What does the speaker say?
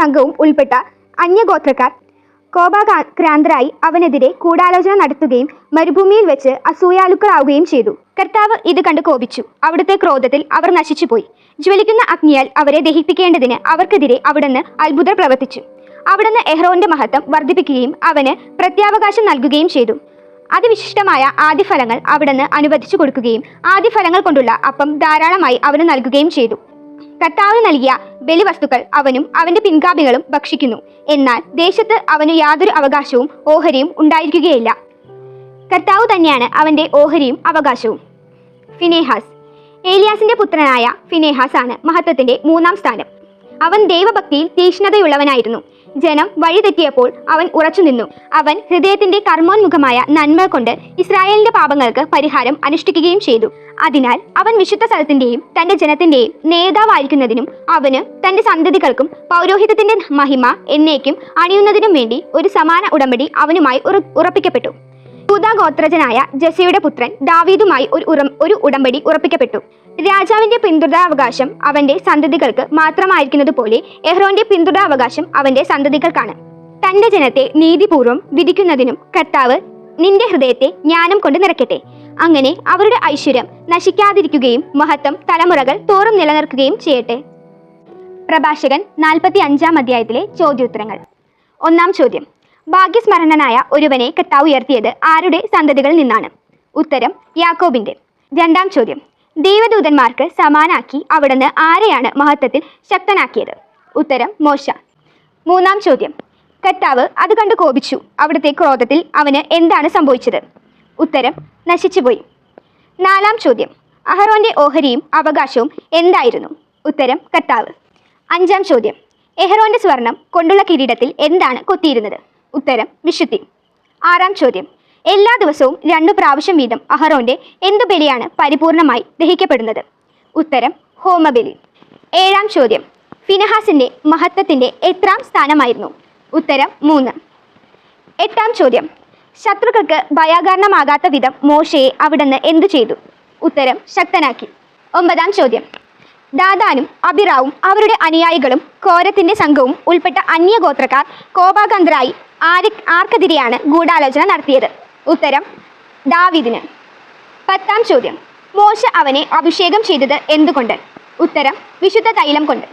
സംഘവും ഉൾപ്പെട്ട അന്യഗോത്രക്കാർ കോപാക്രാന്തരായി അവനെതിരെ ഗൂഢാലോചന നടത്തുകയും മരുഭൂമിയിൽ വെച്ച് അസൂയാലുക്കളാവുകയും ചെയ്തു. കർത്താവ് ഇത് കണ്ട് കോപിച്ചു. അവിടുത്തെ ക്രോധത്തിൽ അവർ നശിച്ചുപോയി. ജ്വലിക്കുന്ന അഗ്നിയാൽ അവരെ ദഹിപ്പിക്കേണ്ടതിന് അവർക്കെതിരെ അവിടുന്ന് അത്ഭുതം പ്രവർത്തിച്ചു. അവിടുന്ന് എഹ്റോന്റെ മഹത്വം വർദ്ധിപ്പിക്കുകയും അവന് പ്രത്യാവകാശം നൽകുകയും ചെയ്തു. അതിവിശിഷ്ടമായ ആദ്യഫലങ്ങൾ അവിടുന്ന് അനുവദിച്ചു കൊടുക്കുകയും ആദ്യഫലങ്ങൾ കൊണ്ടുള്ള അപ്പം ധാരാളമായി അവന് നൽകുകയും ചെയ്തു. കർത്താവിന് നൽകിയ ബലിവസ്തുക്കൾ അവനും അവന്റെ പിൻഗാമികളും ഭക്ഷിക്കുന്നു. എന്നാൽ ദേശത്ത് അവന് യാതൊരു അവകാശവും ഓഹരിയും ഉണ്ടായിരിക്കുകയില്ല. കർത്താവ് തന്നെയാണ് അവന്റെ ഓഹരിയും അവകാശവും. ഫിനെഹാസ്. ഏലിയാസിന്റെ പുത്രനായ ഫിനെഹാസ് ആണ് മഹത്വത്തിന്റെ 3-ാം സ്ഥാനം. അവൻ ദൈവഭക്തിയിൽ തീക്ഷ്ണതയുള്ളവനായിരുന്നു. ജനം വഴിതെറ്റിയപ്പോൾ അവൻ ഉറച്ചുനിന്നു. അവൻ ഹൃദയത്തിന്റെ കർമ്മോന്മുഖമായ നന്മ കൊണ്ട് ഇസ്രായേലിന്റെ പാപങ്ങൾക്ക് പരിഹാരം അനുഷ്ഠിക്കുകയും ചെയ്തു. അതിനാൽ അവൻ വിശുദ്ധ സ്ഥലത്തിന്റെയും തന്റെ ജനത്തിന്റെയും നേതാവായിരിക്കുന്നതിനും അവന് തന്റെ സന്തതികൾക്കും പൗരോഹിത്യത്തിന്റെ മഹിമ എന്നേക്കും അണിയുന്നതിനും വേണ്ടി ഒരു സമാന ഉടമ്പടി അവനുമായി ഉറപ്പിക്കപ്പെട്ടു. യൂദാ ഗോത്രജനായ ജെസയുടെ പുത്രൻ ദാവീദുമായി ഒരു ഉടമ്പടി ഉറപ്പിക്കപ്പെട്ടു. രാജാവിന്റെ പിന്തുടരാവകാശം അവന്റെ സന്തതികൾക്ക് മാത്രമായിരിക്കുന്നതുപോലെ എഹ്റോന്റെ പിന്തുടരാവകാശം അവന്റെ സന്തതികൾക്കാണ്. തന്റെ ജനത്തെ നീതിപൂർവ്വം വിധിക്കുന്നതിനും കർത്താവ് നിന്റെ ഹൃദയത്തെ ജ്ഞാനം കൊണ്ട് നിറയ്ക്കട്ടെ. അങ്ങനെ അവരുടെ ഐശ്വര്യം നശിക്കാതിരിക്കുകയും മഹത്വം തലമുറകൾ തോറും നിലനിർത്തുകയും ചെയ്യട്ടെ. പ്രഭാഷകൻ 45-ാം അധ്യായത്തിലെ ചോദ്യോത്തരങ്ങൾ. 1-ാം ചോദ്യം. ഭാഗ്യസ്മരണനായ ഒരുവനെ കർത്താവ് ഉയർത്തിയത് ആരുടെ സന്തതികളിൽ നിന്നാണ്? ഉത്തരം യാക്കോബിന്റെ. 2-ാം ചോദ്യം. ദൈവദൂതന്മാർക്ക് സമാനാക്കി അവിടുന്ന് ആരെയാണ് മഹത്വത്തിൽ ശക്തനാക്കിയത്? ഉത്തരം മോശ. 3-ാം ചോദ്യം. കർത്താവ് അത് കണ്ട് കോപിച്ചു. അവിടുത്തെ ക്രോധത്തിൽ അവന് എന്താണ് സംഭവിച്ചത്? ഉത്തരം നശിച്ചുപോയി. 4-ാം ചോദ്യം. അഹറോന്റെ ഓഹരിയും അവകാശവും എന്തായിരുന്നു? ഉത്തരം കർത്താവ്. 5-ാം ചോദ്യം. എഹ്റോന്റെ സ്വർണം കൊണ്ടുള്ള കിരീടത്തിൽ എന്താണ് കൊത്തിയിരുന്നത്? ഉത്തരം വിശുദ്ധി. 6-ാം ചോദ്യം. എല്ലാ ദിവസവും 2 പ്രാവശ്യം വീതം അഹറോന്റെ എന്തു ബലിയാണ് പരിപൂർണമായി ദഹിക്കപ്പെടുന്നത്? ഉത്തരം ഹോമബലി. 7-ാം ചോദ്യം. ഫിനെഹാസിന്റെ മഹത്വത്തിന്റെ എത്രാം സ്ഥാനമായിരുന്നു? ഉത്തരം 3. 8-ാം ചോദ്യം. ശത്രുക്കൾക്ക് ഭയാകാരണമാകാത്ത വിധം മോശയെ അവിടുന്ന് എന്തു ചെയ്തു? ഉത്തരം ശക്തനാക്കി. 9-ാം ചോദ്യം. ദാദാനും അബിറാവും അവരുടെ അനുയായികളും കോരത്തിന്റെ സംഘവും ഉൾപ്പെട്ട അന്യഗോത്രക്കാർ കോപാകാന്തരായി ആർക്കെതിരെയാണ് ഗൂഢാലോചന നടത്തിയത്? ഉത്തരം ദാവീദിന്. 10-ാം ചോദ്യം. മോശ അവനെ അഭിഷേകം ചെയ്തത് എന്തുകൊണ്ട്? ഉത്തരം വിശുദ്ധ തൈലം കൊണ്ട്.